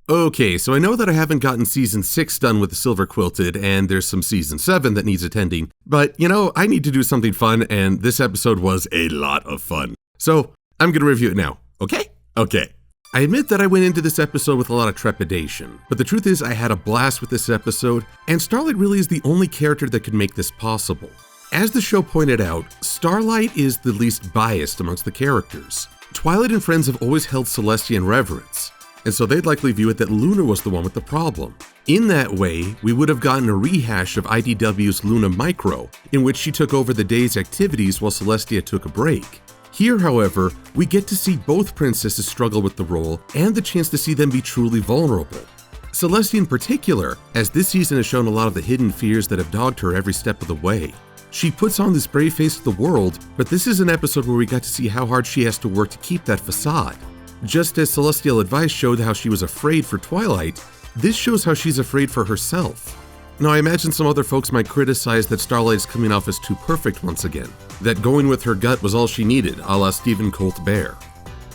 Okay, so I know that I haven't gotten Season 6 done with the Silver-Quilted, and there's some Season 7 that needs attending, but I need to do something fun, and this episode was a lot of fun. So, I'm gonna review it now, okay? Okay. I admit that I went into this episode with a lot of trepidation, but the truth is I had a blast with this episode, and Starlight really is the only character that could make this possible. As the show pointed out, Starlight is the least biased amongst the characters. Twilight and friends have always held Celestia in reverence, and so they'd likely view it that Luna was the one with the problem. In that way, we would have gotten a rehash of IDW's Luna Micro, in which she took over the day's activities while Celestia took a break. Here, however, we get to see both princesses struggle with the role and the chance to see them be truly vulnerable. Celestia in particular, as this season has shown a lot of the hidden fears that have dogged her every step of the way. She puts on this brave face to the world, but this is an episode where we got to see how hard she has to work to keep that facade. Just as Celestial Advice showed how she was afraid for Twilight, this shows how she's afraid for herself. Now, I imagine some other folks might criticize that Starlight is coming off as too perfect once again, that going with her gut was all she needed, a la Stephen Colbert.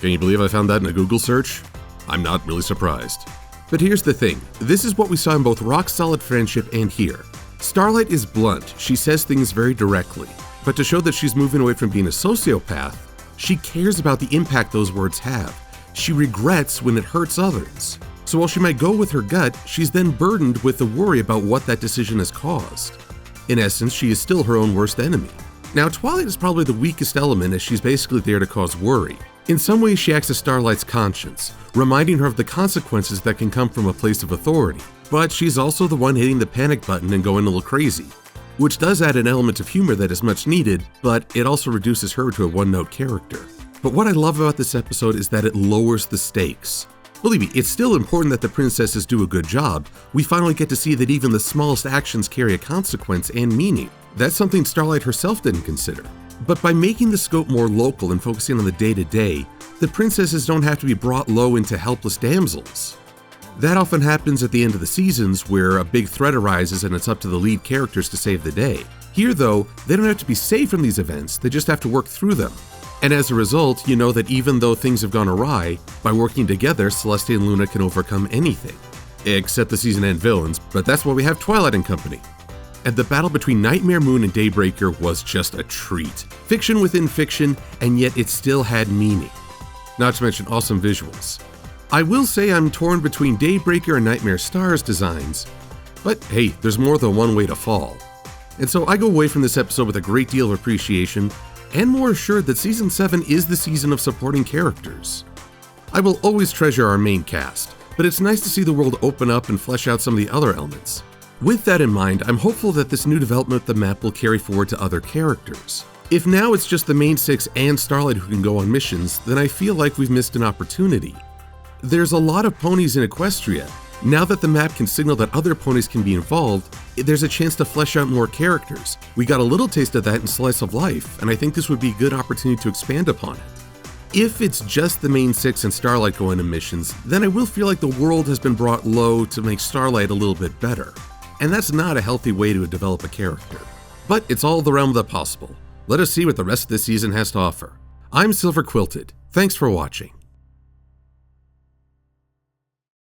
Can you believe I found that in a Google search? I'm not really surprised. But here's the thing, this is what we saw in both Rock Solid Friendship and here. Starlight is blunt, she says things very directly, but to show that she's moving away from being a sociopath, she cares about the impact those words have. She regrets when it hurts others. So while she might go with her gut, she's then burdened with the worry about what that decision has caused. In essence, she is still her own worst enemy. Now, Twilight is probably the weakest element as she's basically there to cause worry. In some ways, she acts as Starlight's conscience, reminding her of the consequences that can come from a place of authority. But she's also the one hitting the panic button and going a little crazy, which does add an element of humor that is much needed, but it also reduces her to a one-note character. But what I love about this episode is that it lowers the stakes. Believe me, it's still important that the princesses do a good job. We finally get to see that even the smallest actions carry a consequence and meaning. That's something Starlight herself didn't consider. But by making the scope more local and focusing on the day-to-day, the princesses don't have to be brought low into helpless damsels. That often happens at the end of the seasons where a big threat arises and it's up to the lead characters to save the day. Here though, they don't have to be saved from these events, they just have to work through them. And as a result, you know that even though things have gone awry, by working together, Celestia and Luna can overcome anything. Except the season-end villains, but that's why we have Twilight and company. And the battle between Nightmare Moon and Daybreaker was just a treat. Fiction within fiction, and yet it still had meaning. Not to mention awesome visuals. I will say I'm torn between Daybreaker and Nightmare Star's designs, but hey, there's more than one way to fall. And so I go away from this episode with a great deal of appreciation, and more assured that Season 7 is the season of supporting characters. I will always treasure our main cast, but it's nice to see the world open up and flesh out some of the other elements. With that in mind, I'm hopeful that this new development of the map will carry forward to other characters. If now it's just the main six and Starlight who can go on missions, then I feel like we've missed an opportunity. There's a lot of ponies in Equestria. Now that the map can signal that other ponies can be involved, there's a chance to flesh out more characters. We got a little taste of that in Slice of Life, and I think this would be a good opportunity to expand upon it. If it's just the main six and Starlight going on missions, then I will feel like the world has been brought low to make Starlight a little bit better. And that's not a healthy way to develop a character. But it's all the realm of the possible. Let us see what the rest of this season has to offer. I'm Silver-Quilted. Thanks for watching.